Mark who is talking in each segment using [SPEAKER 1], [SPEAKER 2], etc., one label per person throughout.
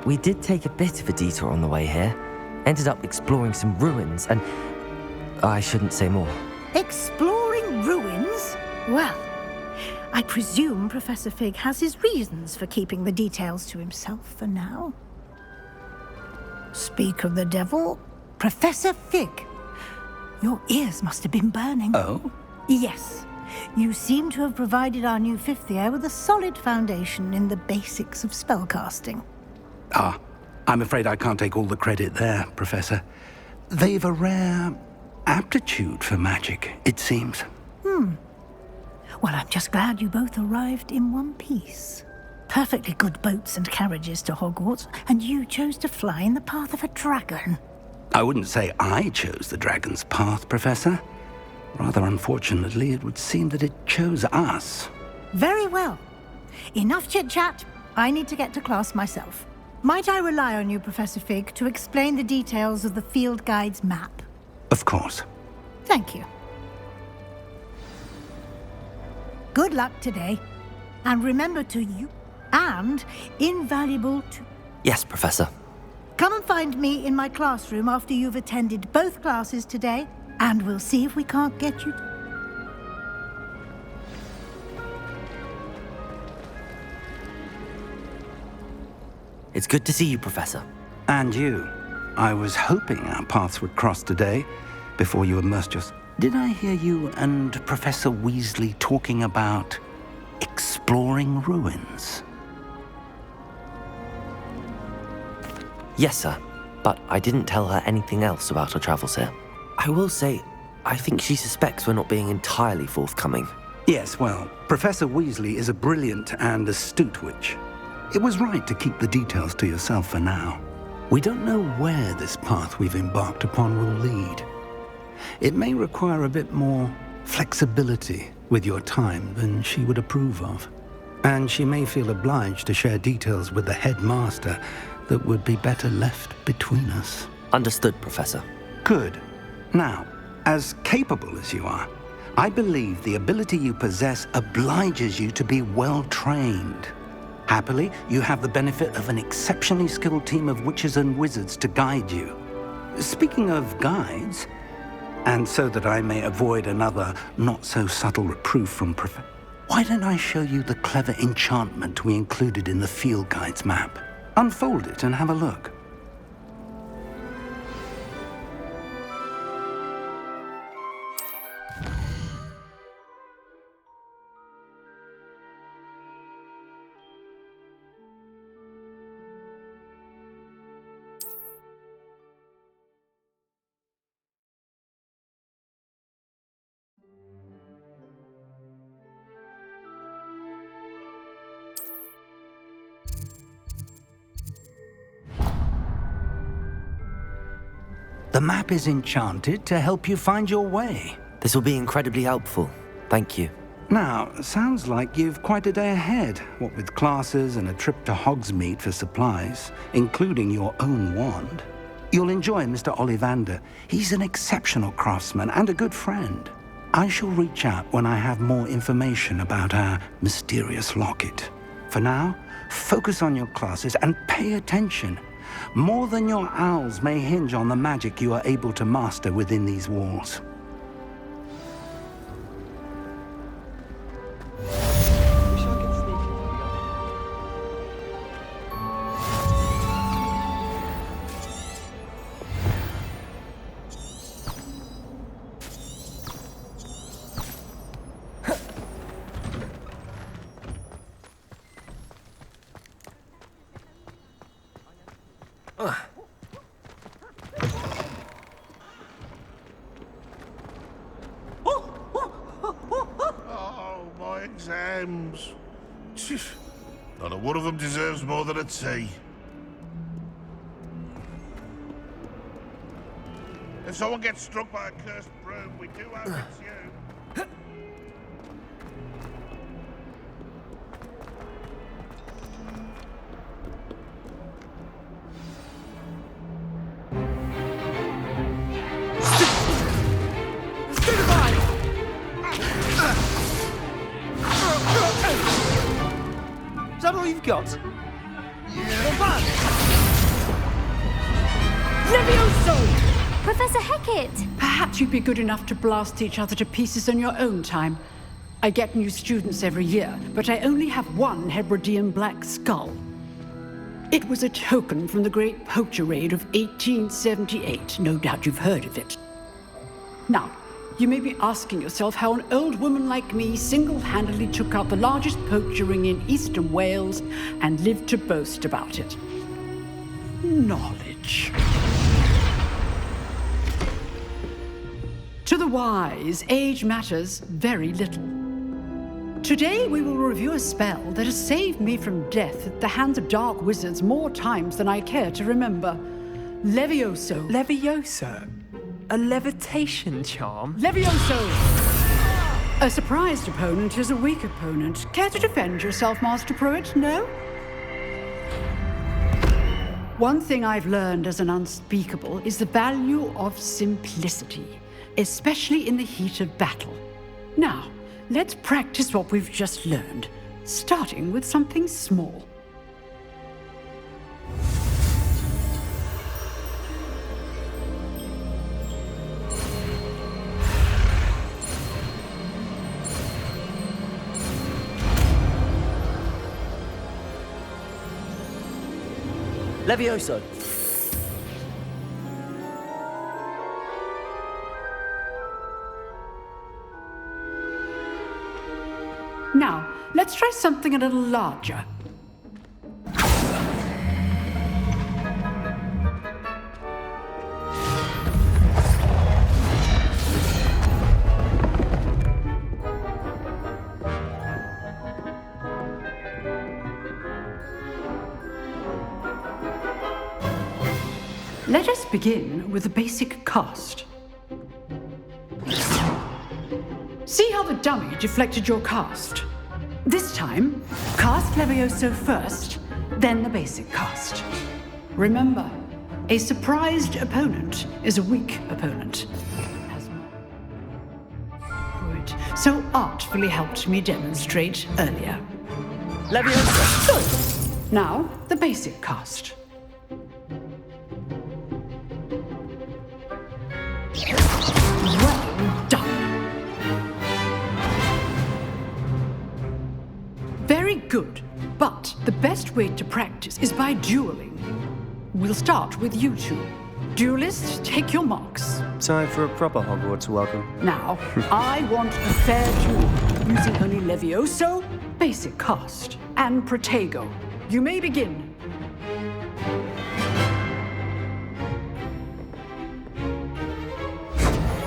[SPEAKER 1] We did take a bit of a detour on the way here. Ended up exploring some ruins and... I shouldn't say more.
[SPEAKER 2] Exploring ruins? Well, I presume Professor Fig has his reasons for keeping the details to himself for now. Speak of the devil, Professor Fig. Your ears must have been burning.
[SPEAKER 3] Oh?
[SPEAKER 2] Yes. You seem to have provided our new fifth year with a solid foundation in the basics of spellcasting.
[SPEAKER 3] Ah, I'm afraid I can't take all the credit there, Professor. They've a rare aptitude for magic, it seems.
[SPEAKER 2] Well, I'm just glad you both arrived in one piece. Perfectly good boats and carriages to Hogwarts, and you chose to fly in the path of a dragon.
[SPEAKER 3] I wouldn't say I chose the dragon's path, Professor. Rather unfortunately, it would seem that it chose us.
[SPEAKER 2] Very well. Enough chit-chat. I need to get to class myself. Might I rely on you, Professor Fig, to explain the details of the field guide's map?
[SPEAKER 3] Of course.
[SPEAKER 2] Thank you. Good luck today. And remember to you, and invaluable to...
[SPEAKER 1] Yes, Professor.
[SPEAKER 2] Come and find me in my classroom after you've attended both classes today, and we'll see if we can't get you...
[SPEAKER 1] It's good to see you, Professor.
[SPEAKER 3] And you. I was hoping our paths would cross today, before you immersed yourself. Did I hear you and Professor Weasley talking about exploring ruins?
[SPEAKER 1] Yes, sir. But I didn't tell her anything else about our travels here. I will say, I think she suspects we're not being entirely forthcoming.
[SPEAKER 3] Yes, well, Professor Weasley is a brilliant and astute witch. It was right to keep the details to yourself for now. We don't know where this path we've embarked upon will lead. It may require a bit more flexibility with your time than she would approve of. And she may feel obliged to share details with the headmaster that would be better left between us.
[SPEAKER 1] Understood, Professor.
[SPEAKER 3] Good. Now, as capable as you are, I believe the ability you possess obliges you to be well trained. Happily, you have the benefit of an exceptionally skilled team of witches and wizards to guide you. Speaking of guides, and so that I may avoid another not-so-subtle reproof from why don't I show you the clever enchantment we included in the field guide's map? Unfold it and have a look. The map is enchanted to help you find your way.
[SPEAKER 1] This will be incredibly helpful. Thank you.
[SPEAKER 3] Now, sounds like you've quite a day ahead, what with classes and a trip to Hogsmeade for supplies, including your own wand. You'll enjoy Mr. Ollivander. He's an exceptional craftsman and a good friend. I shall reach out when I have more information about our mysterious locket. For now, focus on your classes and pay attention. More than your owls may hinge on the magic you are able to master within these walls.
[SPEAKER 4] Oh, my exams. Not a one of them deserves more than a T. If someone gets struck by a cursed broom, we do have it's you.
[SPEAKER 5] Is that all you've got? Levioso!
[SPEAKER 6] Professor Hecat!
[SPEAKER 5] Perhaps you'd be good enough to blast each other to pieces on your own time. I get new students every year, but I only have one Hebridean black skull. It was a token from the Great Poacher Raid of 1878. No doubt you've heard of it. Now, you may be asking yourself how an old woman like me single-handedly took out the largest poacher ring in eastern Wales and lived to boast about it. Knowledge. To the wise, age matters very little. Today we will review a spell that has saved me from death at the hands of dark wizards more times than I care to remember. Levioso.
[SPEAKER 7] Levioso? A levitation charm?
[SPEAKER 5] Levioso! A surprised opponent is a weak opponent. Care to defend yourself, Master Pruitt? No? One thing I've learned as an unspeakable is the value of simplicity, especially in the heat of battle. Now, let's practice what we've just learned, starting with something small.
[SPEAKER 1] Levioso!
[SPEAKER 5] Now, let's try something a little larger. Let us begin with the basic cast. See how the dummy deflected your cast? This time, cast Levioso first, then the basic cast. Remember, a surprised opponent is a weak opponent. As Pruitt so artfully helped me demonstrate earlier.
[SPEAKER 1] Levioso!
[SPEAKER 5] Good. Now, the basic cast. Well done. Very good, but the best way to practice is by dueling. We'll start with you two. Duelists, take your marks.
[SPEAKER 7] Time for a proper Hogwarts welcome.
[SPEAKER 5] Now, I want a fair duel, using only Levioso, basic cast, and Protego. You may begin.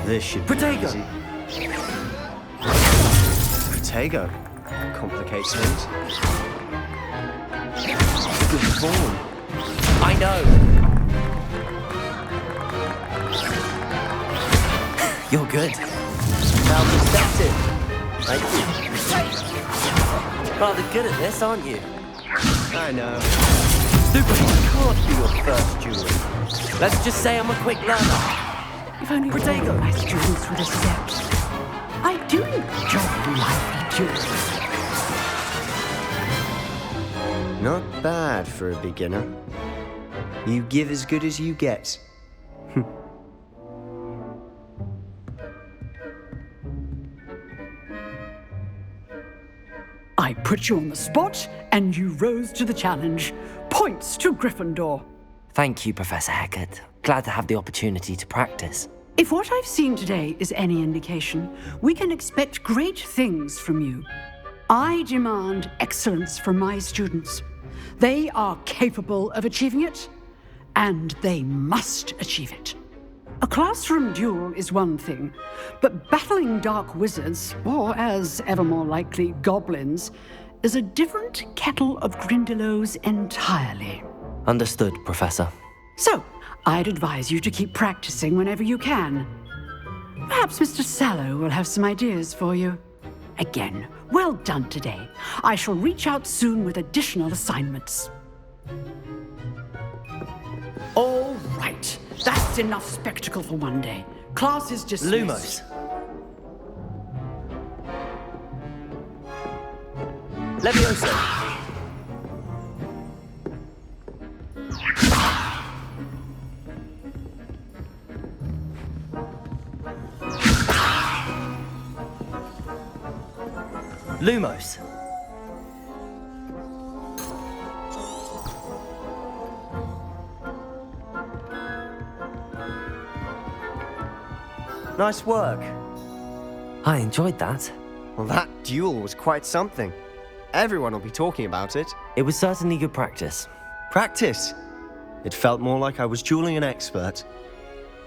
[SPEAKER 7] This should be
[SPEAKER 1] Protego!
[SPEAKER 7] easy. Protego. Complicates things. Good form.
[SPEAKER 1] I know! You're good. Now perspective. Thank you. Rather good at this, aren't you?
[SPEAKER 7] I know.
[SPEAKER 1] Super, I can't be your first duel. Let's just say I'm a quick learner.
[SPEAKER 5] If only
[SPEAKER 1] Protego.
[SPEAKER 5] all my students would accept. I do enjoy lively duels.
[SPEAKER 7] Not bad for a beginner. You give as good as you get.
[SPEAKER 5] I put you on the spot, and you rose to the challenge. Points to Gryffindor.
[SPEAKER 1] Thank you, Professor Hecat. Glad to have the opportunity to practice.
[SPEAKER 5] If what I've seen today is any indication, we can expect great things from you. I demand excellence from my students. They are capable of achieving it, and they must achieve it. A classroom duel is one thing, but battling dark wizards, or as ever more likely, goblins, is a different kettle of Grindylows entirely.
[SPEAKER 1] Understood, Professor.
[SPEAKER 5] So, I'd advise you to keep practicing whenever you can. Perhaps Mr. Sallow will have some ideas for you. Again, well done today. I shall reach out soon with additional assignments. All right, that's enough spectacle for one day. Class is dismissed.
[SPEAKER 1] Lumos. Levioso. Lumos.
[SPEAKER 7] Nice work.
[SPEAKER 1] I enjoyed that.
[SPEAKER 7] Well, that duel was quite something. Everyone will be talking about it.
[SPEAKER 1] It was certainly good practice.
[SPEAKER 7] Practice. It felt more like I was dueling an expert.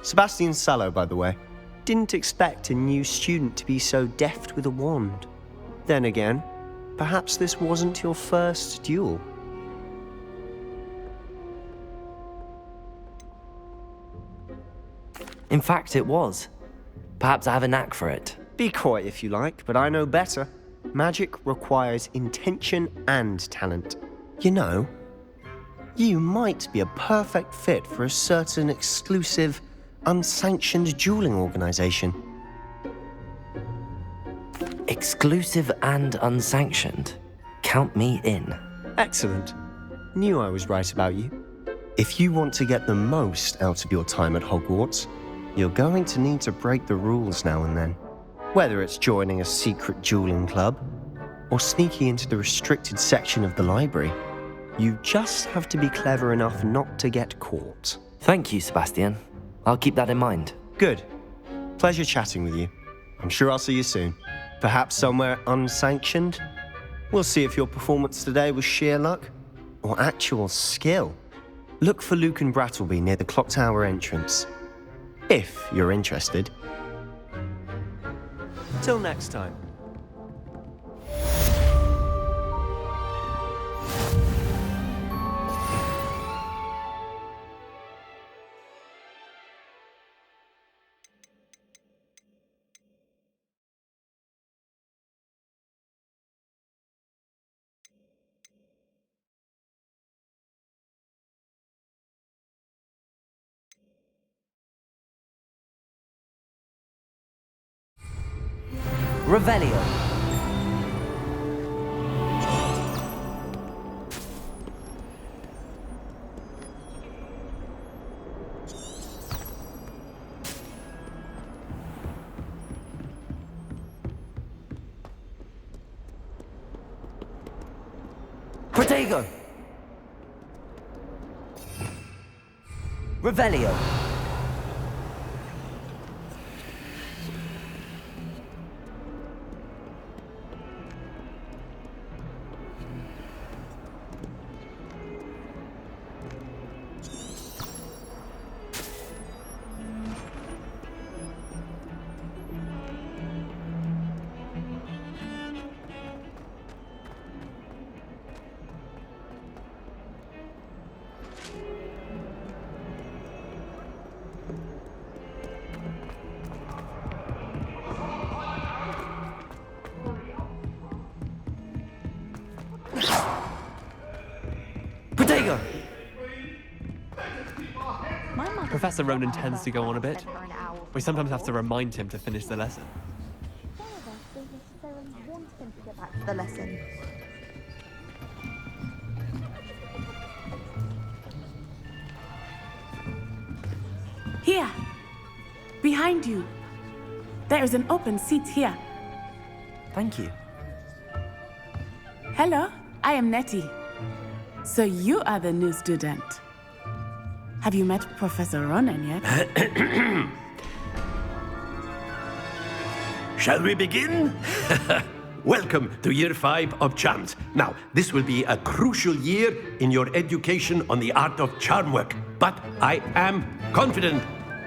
[SPEAKER 7] Sebastian Sallow, by the way. Didn't expect a new student to be so deft with a wand. Then again, perhaps this wasn't your first duel.
[SPEAKER 1] In fact, it was. Perhaps I have a knack for it.
[SPEAKER 7] Be coy if you like, but I know better. Magic requires intention and talent. You know, you might be a perfect fit for a certain exclusive, unsanctioned dueling organization.
[SPEAKER 1] Exclusive and unsanctioned. Count me in.
[SPEAKER 7] Excellent. Knew I was right about you. If you want to get the most out of your time at Hogwarts, you're going to need to break the rules now and then. Whether it's joining a secret dueling club or sneaking into the restricted section of the library, you just have to be clever enough not to get caught.
[SPEAKER 1] Thank you, Sebastian. I'll keep that in mind.
[SPEAKER 7] Good. Pleasure chatting with you. I'm sure I'll see you soon. Perhaps somewhere unsanctioned? We'll see if your performance today was sheer luck or actual skill. Look for Luke and Brattleby near the clock tower entrance, if you're interested. Till next time.
[SPEAKER 1] Revelio. Protego. Revelio. Protego.
[SPEAKER 6] Professor Ronan tends to go on a bit. We sometimes have to remind him to finish the lesson.
[SPEAKER 8] The lesson.
[SPEAKER 9] Here, behind you. There is an open seat here.
[SPEAKER 1] Thank you.
[SPEAKER 9] Hello, I am Nettie. So you are the new student. Have you met Professor Ronan yet?
[SPEAKER 10] Shall we begin? Welcome to Year 5 of Charms. Now, this will be a crucial year in your education on the art of charm work, but I am confident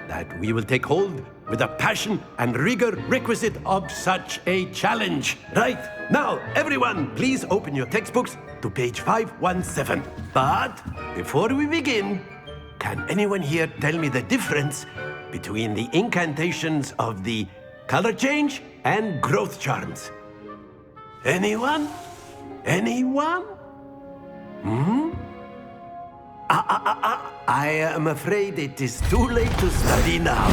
[SPEAKER 10] that we will take hold with the passion and rigor requisite of such a challenge. Right, now, everyone, please open your textbooks to page 517. But before we begin, can anyone here tell me the difference between the incantations of the color change and growth charms? Anyone? Anyone? I am afraid it is too late to study now.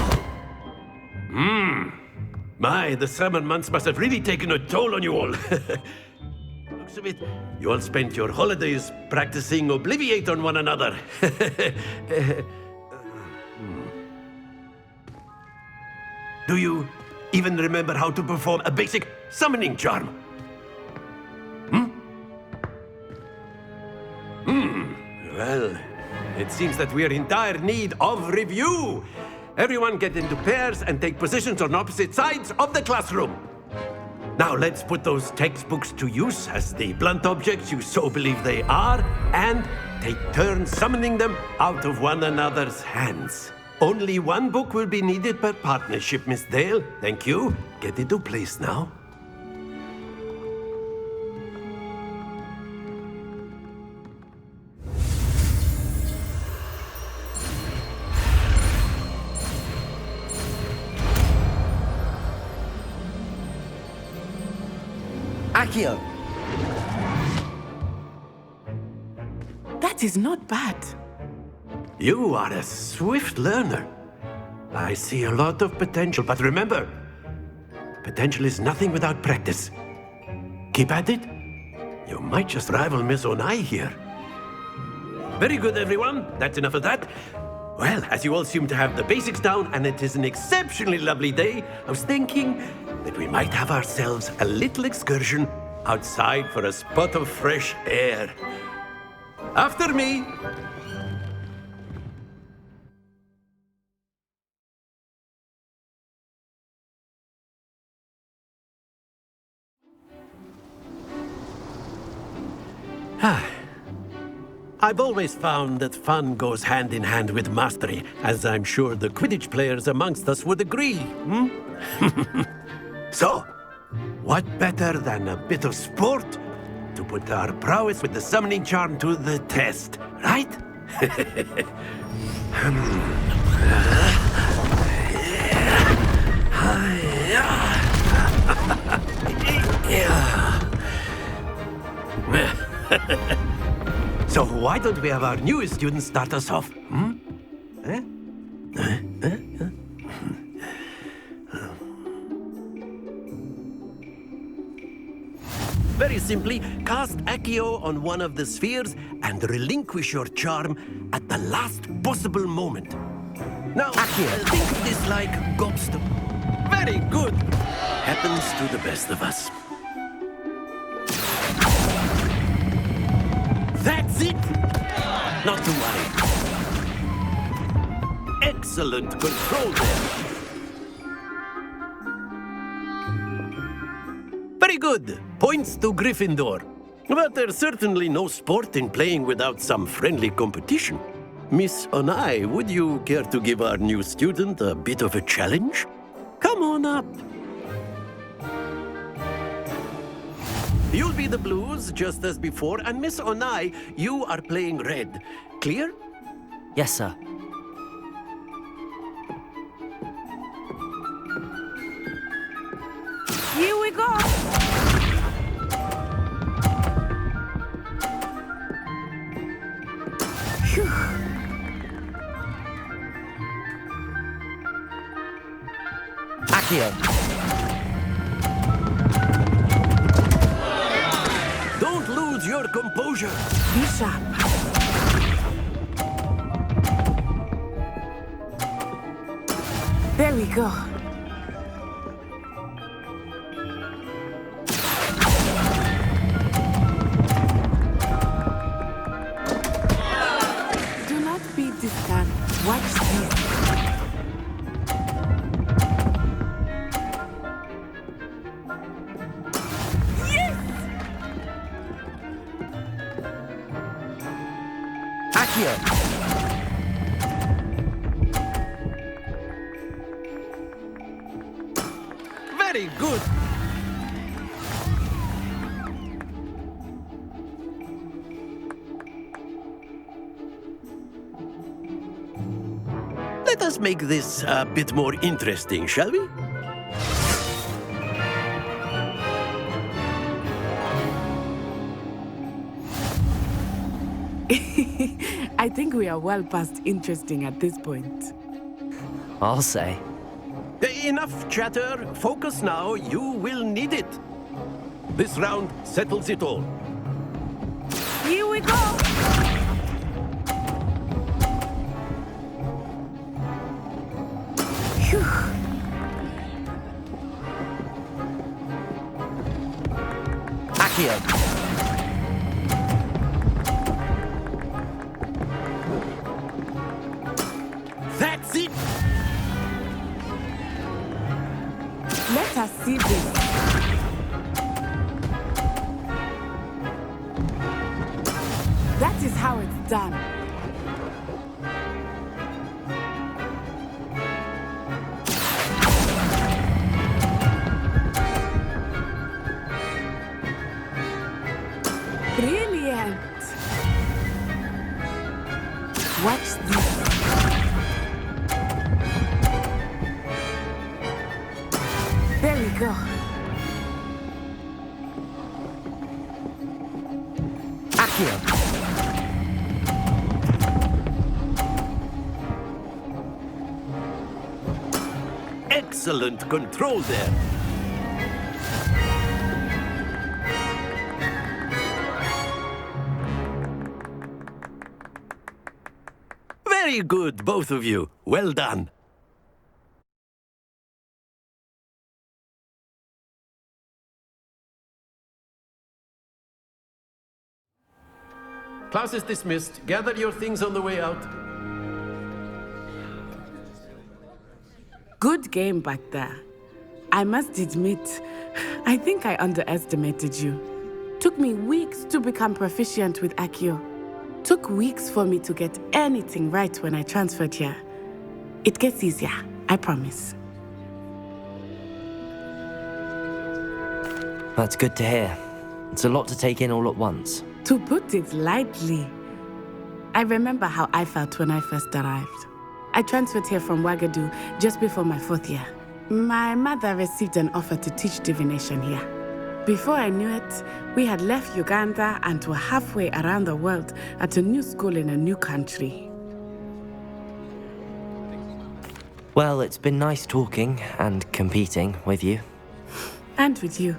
[SPEAKER 10] My, the summer months must have really taken a toll on you all. Looks of it, you all spent your holidays practicing Obliviate on one another. Do you even remember how to perform a basic summoning charm? Well, it seems that we are in dire need of review. Everyone get into pairs and take positions on opposite sides of the classroom. Now let's put those textbooks to use as the blunt objects you so believe they are, and take turns summoning them out of one another's hands. Only one book will be needed per partnership, Miss Dale. Thank you. Get into place now.
[SPEAKER 1] Accio!
[SPEAKER 9] That is not bad.
[SPEAKER 10] You are a swift learner. I see a lot of potential, but remember, potential is nothing without practice. Keep at it. You might just rival Miss Onai here. Very good, everyone. That's enough of that. Well, as you all seem to have the basics down, and it is an exceptionally lovely day, I was thinking that we might have ourselves a little excursion outside for a spot of fresh air. After me. I've always found that fun goes hand in hand with mastery, as I'm sure the Quidditch players amongst us would agree. So, what better than a bit of sport to put our prowess with the summoning charm to the test, right? So why don't we have our newest student start us off? Very simply, cast Accio on one of the spheres and relinquish your charm at the last possible moment. Now, think of this like gobstone. Very good. Happens to the best of us. That's it! Not to worry. Excellent control there. Very good. Points to Gryffindor. But there's certainly no sport in playing without some friendly competition. Miss Onai, would you care to give our new student a bit of a challenge? Come on up. You'll be the blues, just as before, and Miss Onai, you are playing red. Clear?
[SPEAKER 1] Yes, sir.
[SPEAKER 9] Here we go. Phew.
[SPEAKER 1] Accio!
[SPEAKER 10] Don't lose your composure.
[SPEAKER 9] Be sharp. There we go. Do not be distant. Watch this.
[SPEAKER 1] Accio!
[SPEAKER 10] Very good. Let us make this a bit more interesting, shall we?
[SPEAKER 9] I think we are well past interesting at this point.
[SPEAKER 1] I'll say.
[SPEAKER 10] Enough chatter. Focus now. You will need it. This round settles it all.
[SPEAKER 9] Here we go. Phew.
[SPEAKER 1] Accio!
[SPEAKER 9] see this. That is how it's done. Brilliant. Watch this. There we go.
[SPEAKER 1] Accio!
[SPEAKER 10] Excellent control there. Very good, both of you. Well done. Class is dismissed. Gather your things on the way out.
[SPEAKER 9] Good game back there. I must admit, I think I underestimated you. Took me weeks to become proficient with Accio. Took weeks for me to get anything right when I transferred here. It gets easier, I promise.
[SPEAKER 1] That's good to hear. It's a lot to take in all at once.
[SPEAKER 9] To put it lightly, I remember how I felt when I first arrived. I transferred here from Ouagadougou just before my 4th year. My mother received an offer to teach divination here. Before I knew it, we had left Uganda and were halfway around the world at a new school in a new country.
[SPEAKER 1] Well, it's been nice talking and competing with you.
[SPEAKER 9] And with you.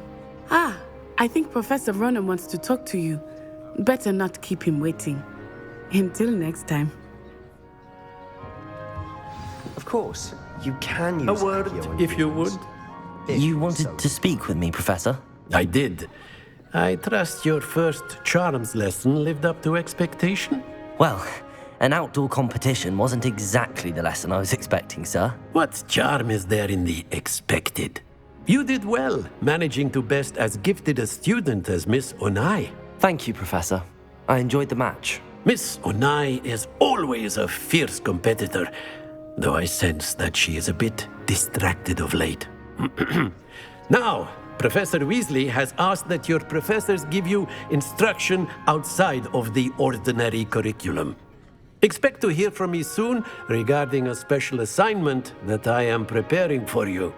[SPEAKER 9] I think Professor Ronan wants to talk to you. Better not keep him waiting. Until next time.
[SPEAKER 7] Of course, you can use
[SPEAKER 10] A word,
[SPEAKER 7] Accio on
[SPEAKER 10] if you
[SPEAKER 7] humans.
[SPEAKER 10] would.
[SPEAKER 1] You wanted to speak with me, Professor?
[SPEAKER 10] I did. I trust your first charms lesson lived up to expectation?
[SPEAKER 1] Well, an outdoor competition wasn't exactly the lesson I was expecting, sir.
[SPEAKER 10] What charm is there in the expected? You did well, managing to best as gifted a student as Miss Onai.
[SPEAKER 1] Thank you, Professor. I enjoyed the match.
[SPEAKER 10] Miss Onai is always a fierce competitor, though I sense that she is a bit distracted of late. Now, Professor Weasley has asked that your professors give you instruction outside of the ordinary curriculum. Expect to hear from me soon regarding a special assignment that I am preparing for you.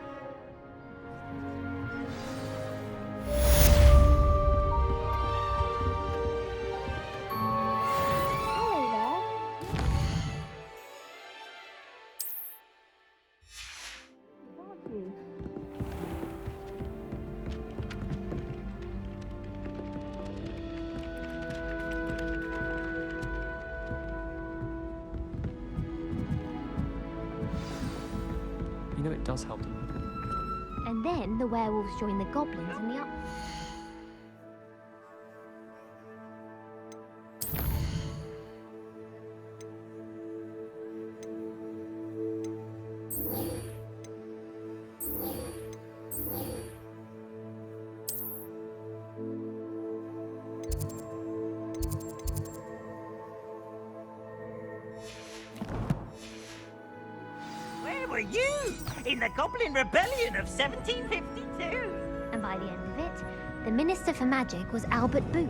[SPEAKER 6] You know it does help.
[SPEAKER 11] And then the werewolves join the goblins in the up.
[SPEAKER 12] Where were you? In the Goblin Rebellion of 1752.
[SPEAKER 11] And by the end of it, the Minister for Magic was Albert Boot.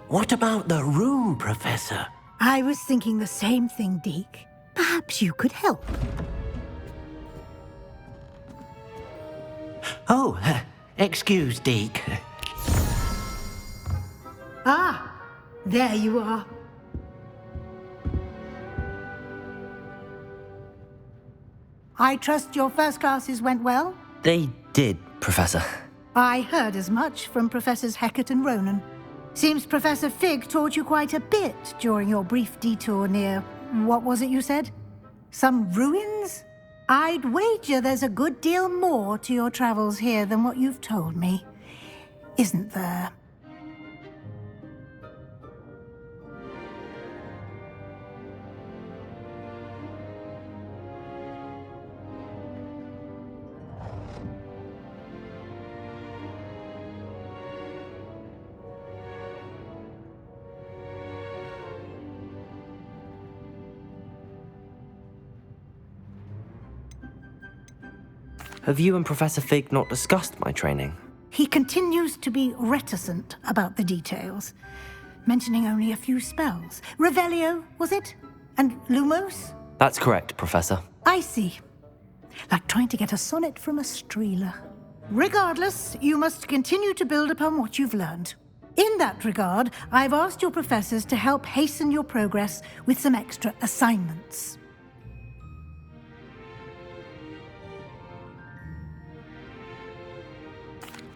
[SPEAKER 10] What about the room, Professor?
[SPEAKER 2] I was thinking the same thing, Deke. Perhaps you could help.
[SPEAKER 10] Oh, excuse, Deke.
[SPEAKER 2] Ah, there you are. I trust your first classes went well?
[SPEAKER 1] They did, Professor.
[SPEAKER 2] I heard as much from Professors Hecat and Ronan. Seems Professor Fig taught you quite a bit during your brief detour near... what was it you said? Some ruins? I'd wager there's a good deal more to your travels here than what you've told me. Isn't there?
[SPEAKER 1] Have you and Professor Fig not discussed my training?
[SPEAKER 2] He continues to be reticent about the details, mentioning only a few spells. Revelio, was it? And Lumos?
[SPEAKER 1] That's correct, Professor.
[SPEAKER 2] I see. Like trying to get a sonnet from a streeler. Regardless, you must continue to build upon what you've learned. In that regard, I've asked your professors to help hasten your progress with some extra assignments.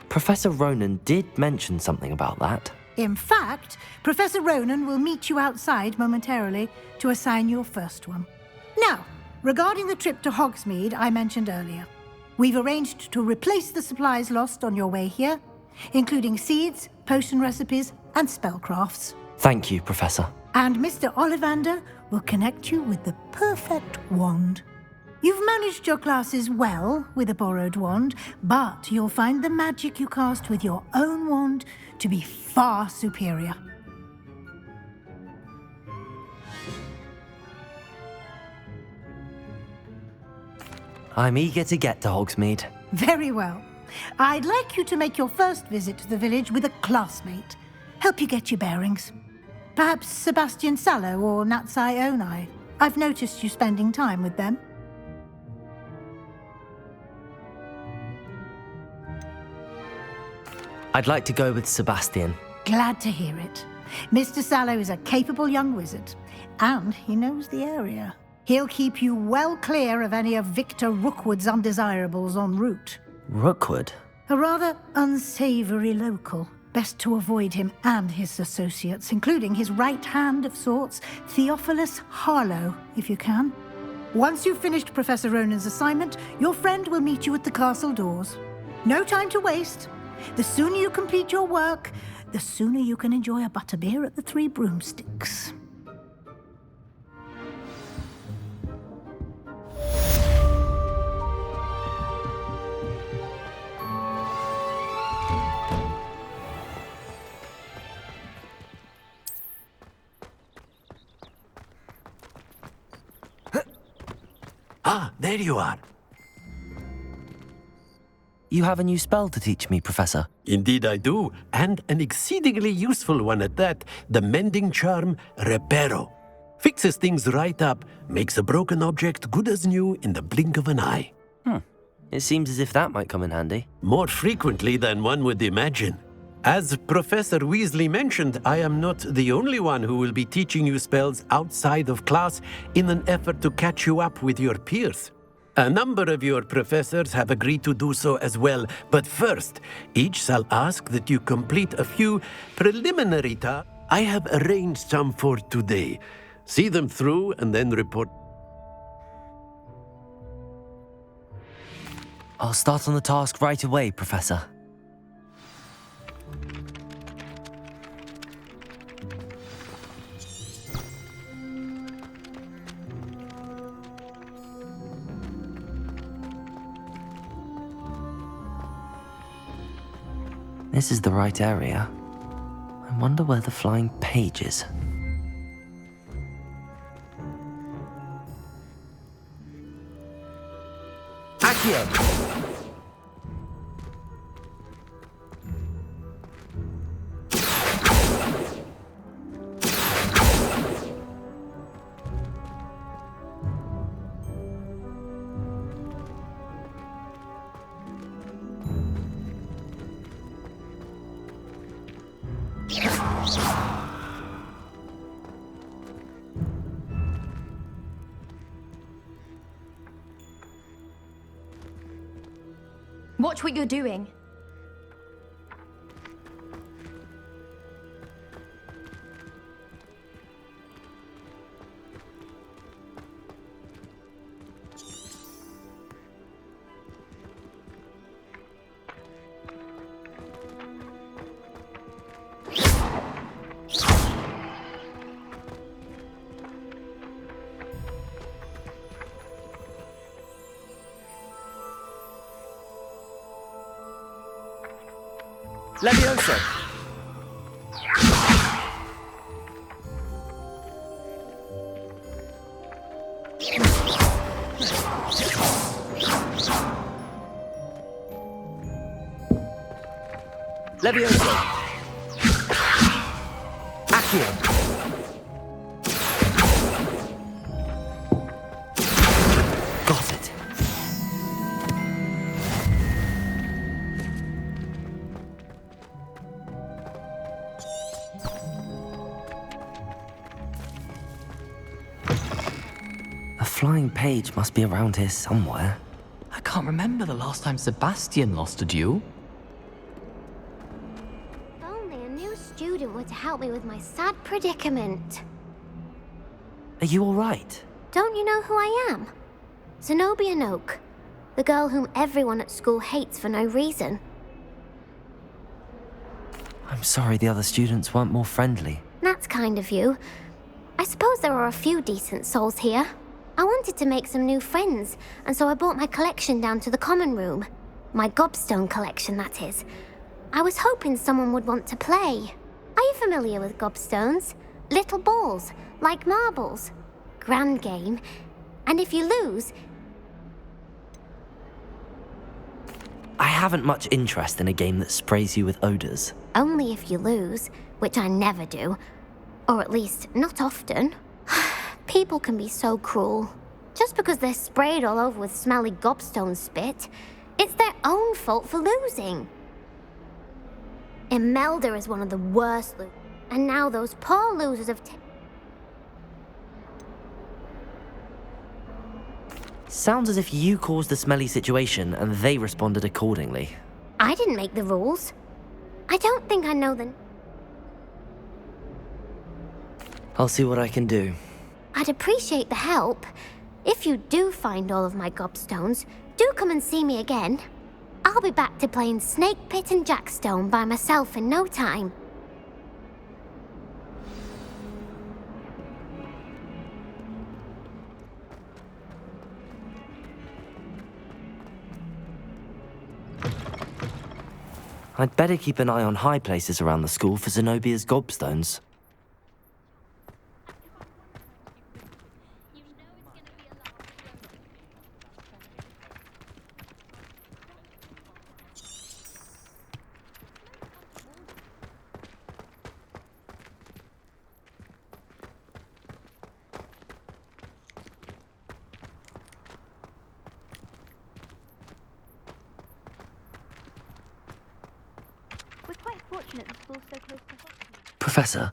[SPEAKER 1] Professor Ronan did mention something about that.
[SPEAKER 2] In fact, Professor Ronan will meet you outside momentarily to assign your first one. Now, regarding the trip to Hogsmeade I mentioned earlier, we've arranged to replace the supplies lost on your way here, including seeds, potion recipes, and spellcrafts.
[SPEAKER 1] Thank you, Professor.
[SPEAKER 2] And Mr. Ollivander will connect you with the perfect wand. You've managed your classes well with a borrowed wand, but you'll find the magic you cast with your own wand to be far superior.
[SPEAKER 1] I'm eager to get to Hogsmeade.
[SPEAKER 2] Very well. I'd like you to make your first visit to the village with a classmate. Help you get your bearings. Perhaps Sebastian Sallow or Natsai Onai. I've noticed you spending time with them.
[SPEAKER 1] I'd like to go with Sebastian.
[SPEAKER 2] Glad to hear it. Mr. Sallow is a capable young wizard, and he knows the area. He'll keep you well clear of any of Victor Rookwood's undesirables en route.
[SPEAKER 1] Rookwood?
[SPEAKER 2] A rather unsavory local. Best to avoid him and his associates, including his right hand of sorts, Theophilus Harlow, if you can. Once you've finished Professor Ronan's assignment, your friend will meet you at the castle doors. No time to waste. The sooner you complete your work, the sooner you can enjoy a butterbeer at the Three Broomsticks.
[SPEAKER 10] Ah, there you are.
[SPEAKER 1] You have a new spell to teach me, Professor.
[SPEAKER 10] Indeed I do, and an exceedingly useful one at that, the mending charm Reparo. Fixes things right up, makes a broken object good as new in the blink of an eye.
[SPEAKER 1] It seems as if that might come in handy.
[SPEAKER 10] More frequently than one would imagine. As Professor Weasley mentioned, I am not the only one who will be teaching you spells outside of class in an effort to catch you up with your peers. A number of your professors have agreed to do so as well, but first, each shall ask that you complete a few preliminary tasks. I have arranged some for today. See them through and then report.
[SPEAKER 1] I'll start on the task right away, Professor. This is the right area. I wonder where the flying page is.
[SPEAKER 10] Accio!
[SPEAKER 13] Watch what you're doing.
[SPEAKER 1] Levioso! Levioso! Accio! Got it. A flying page must be around here somewhere.
[SPEAKER 14] I can't remember the last time Sebastian lost a duel.
[SPEAKER 11] If only a new student were to help me with my sad predicament.
[SPEAKER 1] Are you all right?
[SPEAKER 11] Don't you know who I am? Zenobia Noak, the girl whom everyone at school hates for no reason.
[SPEAKER 1] I'm sorry the other students weren't more friendly.
[SPEAKER 11] That's kind of you. I suppose there are a few decent souls here. I wanted to make some new friends, and so I brought my collection down to the common room. My gobstone collection, that is. I was hoping someone would want to play. Are you familiar with gobstones? Little balls, like marbles. Grand game. And if you lose...
[SPEAKER 1] I haven't much interest in a game that sprays you with odors.
[SPEAKER 11] Only if you lose, which I never do. Or at least, not often. People can be so cruel. Just because they're sprayed all over with smelly gobstone spit, it's their own fault for losing. Imelda is one of the worst losers, and now those poor losers have
[SPEAKER 1] Sounds as if you caused the smelly situation and they responded accordingly.
[SPEAKER 11] I didn't make the rules. I don't think I know the...
[SPEAKER 1] I'll see what I can do.
[SPEAKER 11] I'd appreciate the help. If you do find all of my gobstones, do come and see me again. I'll be back to playing Snake Pit and Jackstone by myself in no time.
[SPEAKER 1] I'd better keep an eye on high places around the school for Zenobia's gobstones.
[SPEAKER 11] We're quite fortunate the school's so close to Hogwarts.
[SPEAKER 1] Professor,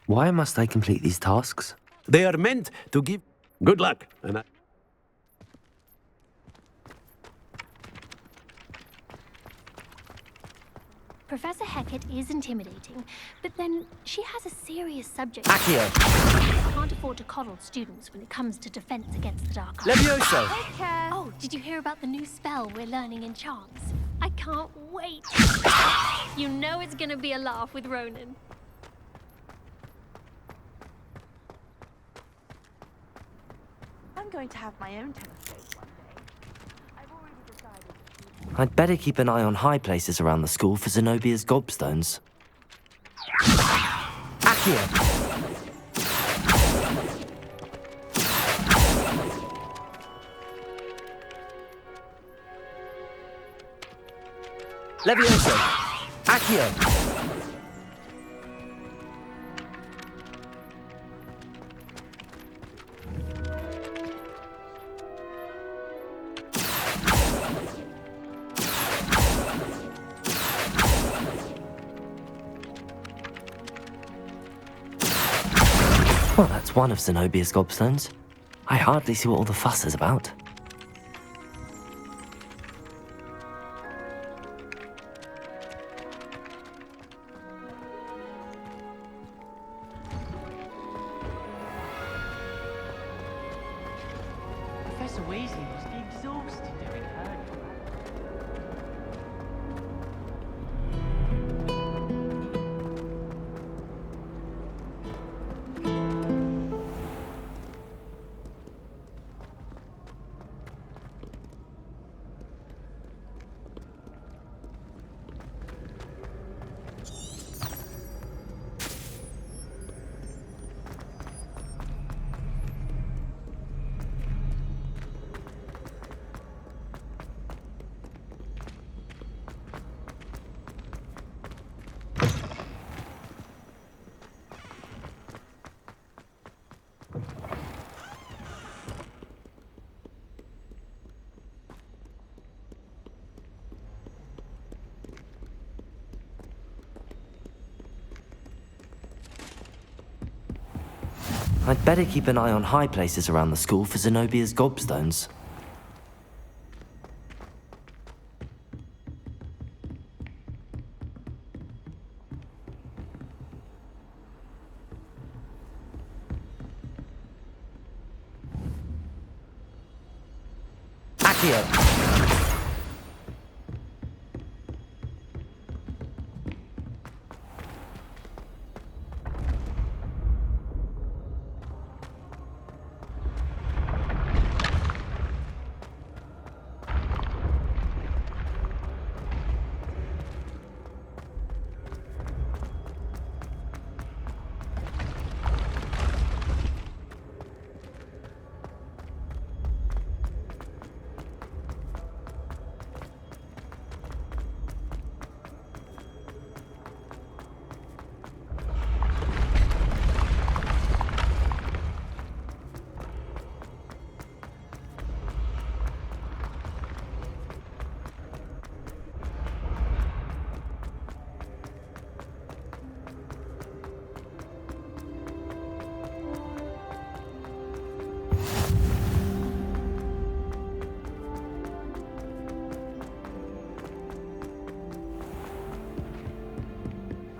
[SPEAKER 1] why must I complete these tasks?
[SPEAKER 10] They are meant to give good luck. And
[SPEAKER 11] Professor Hecat is intimidating, but then she has a serious subject.
[SPEAKER 1] Accio!
[SPEAKER 11] I can't afford to coddle students when it comes to defense against the dark arts.
[SPEAKER 1] Levioso!
[SPEAKER 11] Oh, did you hear about the new spell we're learning in charms? I can't wait. You know it's gonna be a laugh with Ronan.
[SPEAKER 8] I'm going to have my own telescope one day. I've already decided.
[SPEAKER 1] I'd better keep an eye on high places around the school for Zenobia's gobstones. Accio! Levioso! Accio! Well, that's one of Zenobia's gobstones. I hardly see what all the fuss is about.
[SPEAKER 12] Professor Weasley must be exhausted doing her job.
[SPEAKER 1] I'd better keep an eye on high places around the school for Zenobia's gobstones. Accio!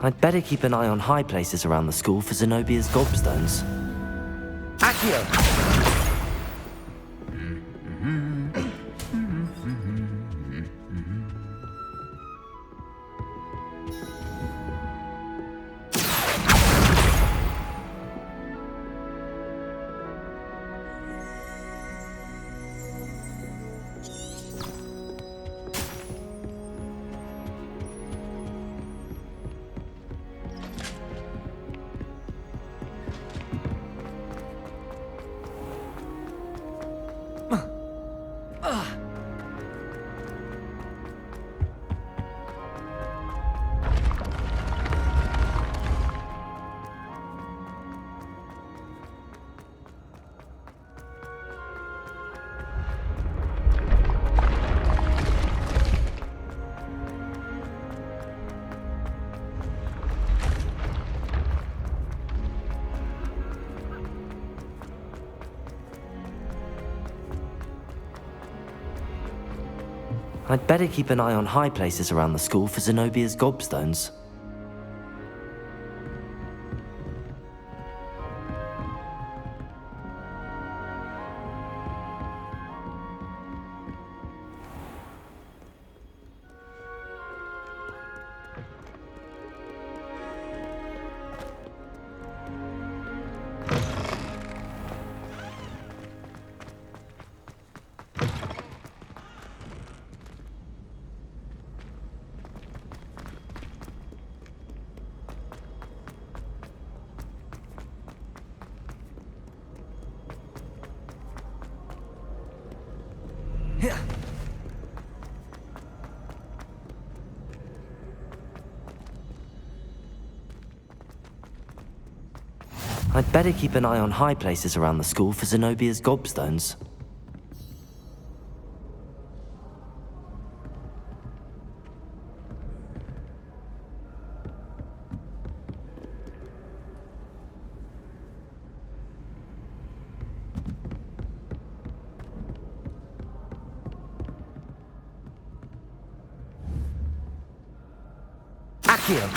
[SPEAKER 1] I'd better keep an eye on high places around the school for Zenobia's gobstones. Accio! I'd better keep an eye on high places around the school for Zenobia's gobstones. I'd better keep an eye on high places around the school for Zenobia's gobstones. Accio.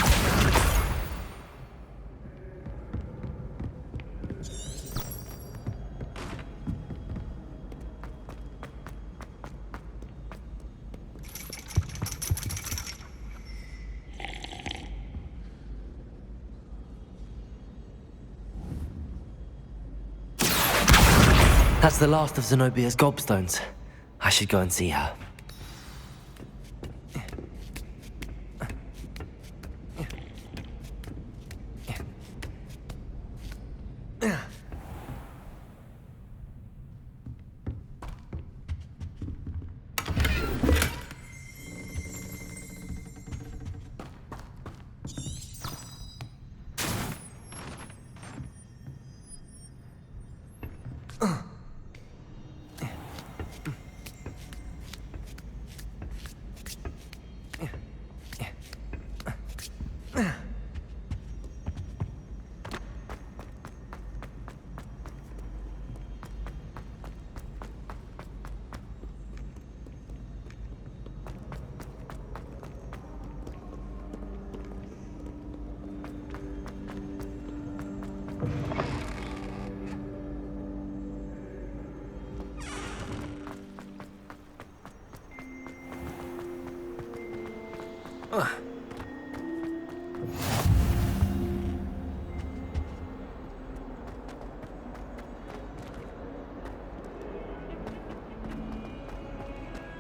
[SPEAKER 1] That's the last of Zenobia's gobstones. I should go and see her.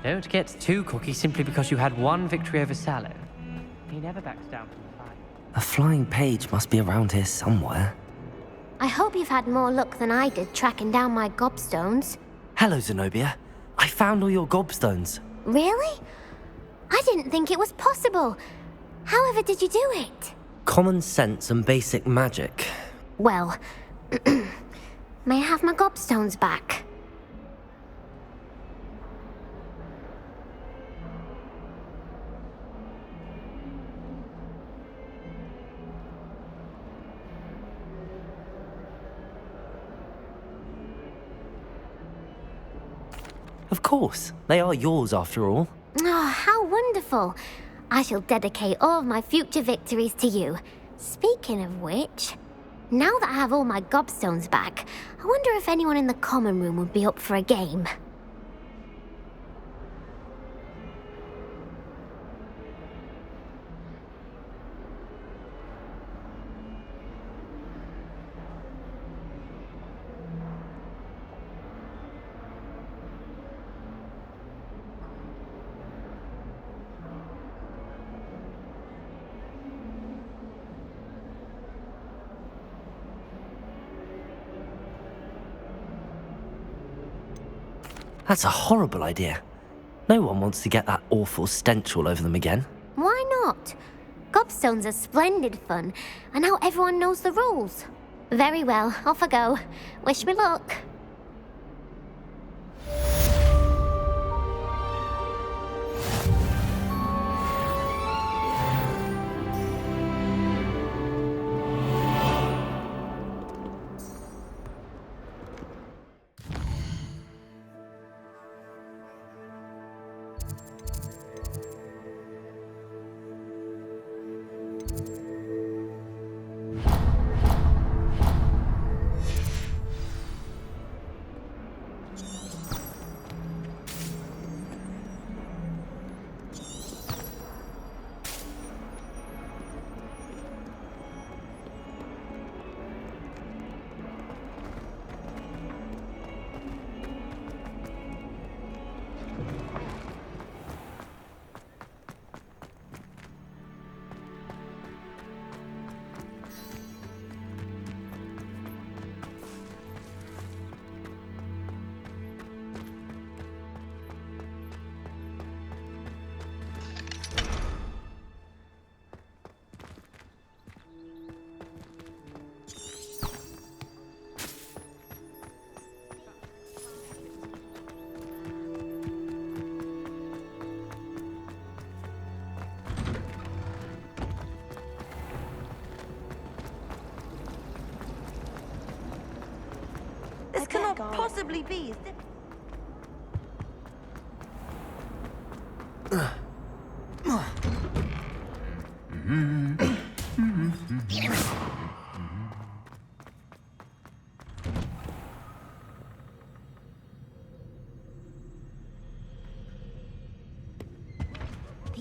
[SPEAKER 15] Don't get too cocky simply because you had one victory over Sallow. He never backs down from the fight.
[SPEAKER 1] A flying page must be around here somewhere.
[SPEAKER 11] I hope you've had more luck than I did tracking down my gobstones.
[SPEAKER 1] Hello, Zenobia. I found all your gobstones.
[SPEAKER 11] Really? I didn't think it was possible. However did you do it?
[SPEAKER 1] Common sense and basic magic.
[SPEAKER 11] Well, may I have my gobstones back?
[SPEAKER 1] Of course. They are yours after all.
[SPEAKER 11] Oh, how wonderful. I shall dedicate all of my future victories to you. Speaking of which, now that I have all my gobstones back, I wonder if anyone in the common room would be up for a game.
[SPEAKER 1] That's a horrible idea. No one wants to get that awful stench all over them again.
[SPEAKER 11] Why not? Gobstones are splendid fun, and now everyone knows the rules. Very well, off I go. Wish me luck.
[SPEAKER 8] This cannot possibly be. Is it?
[SPEAKER 11] The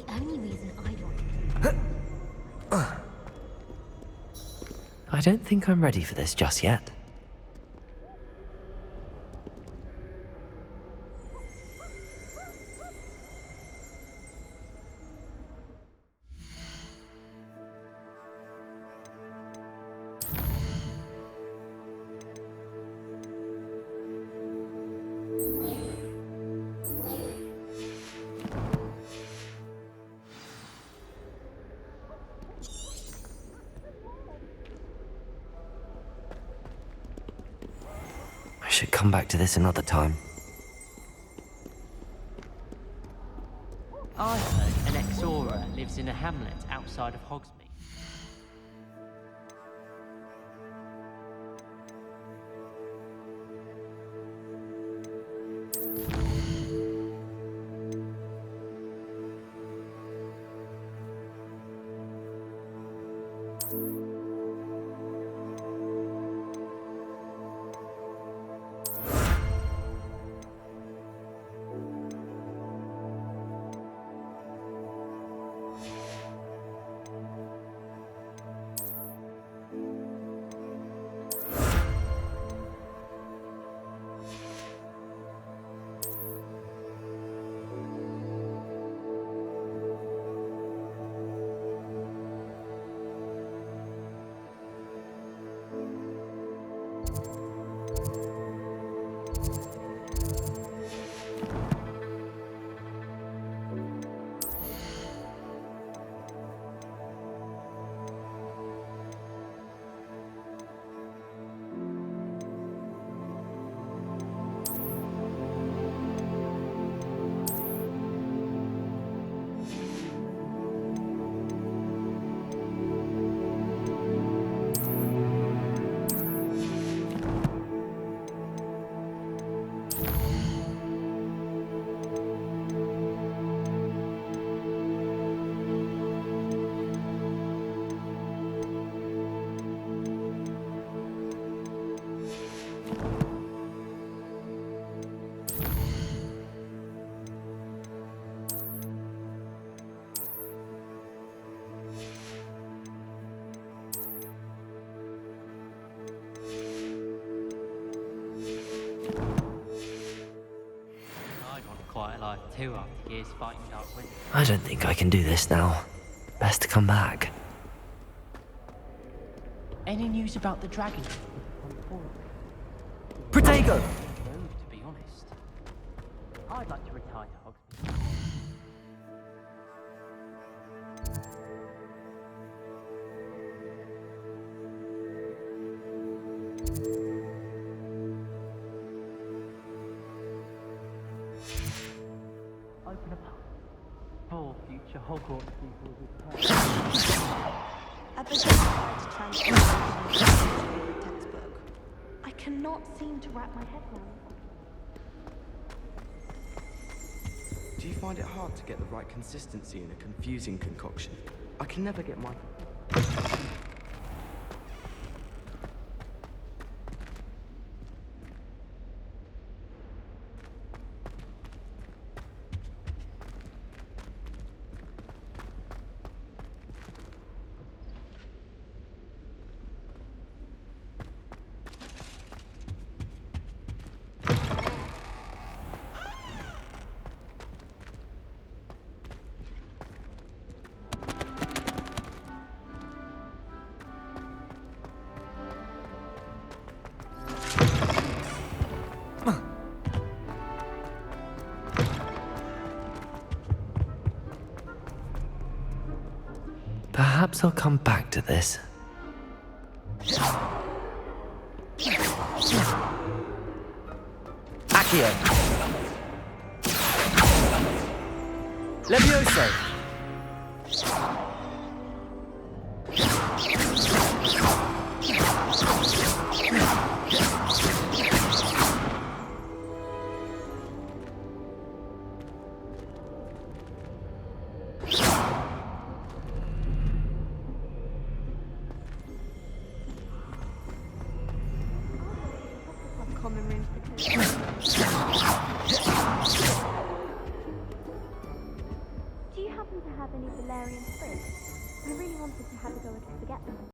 [SPEAKER 11] only reason I'd want
[SPEAKER 1] I don't think I'm ready for this just yet. I should come back to this another time.
[SPEAKER 15] I heard an ex-Aura lives in a hamlet outside of Hogsmeade. Quite alive too after years fighting Dark Winter.
[SPEAKER 1] I don't think I can do this now. Best to come back.
[SPEAKER 15] Any news about the dragon?
[SPEAKER 1] Protego!
[SPEAKER 15] To be honest, I'd like to retire to Hogsmeade. Open up for future Hogwarts people who
[SPEAKER 8] I began to translate my favorite textbook. I cannot seem to wrap my head around it.
[SPEAKER 16] Do you find it hard to get the right consistency in a confusing concoction? I can never get my...
[SPEAKER 1] Perhaps I'll come back to this. Accio! Levioso!
[SPEAKER 11] Do you happen to have any Valerian sprigs? I really wanted to have a go and forget them.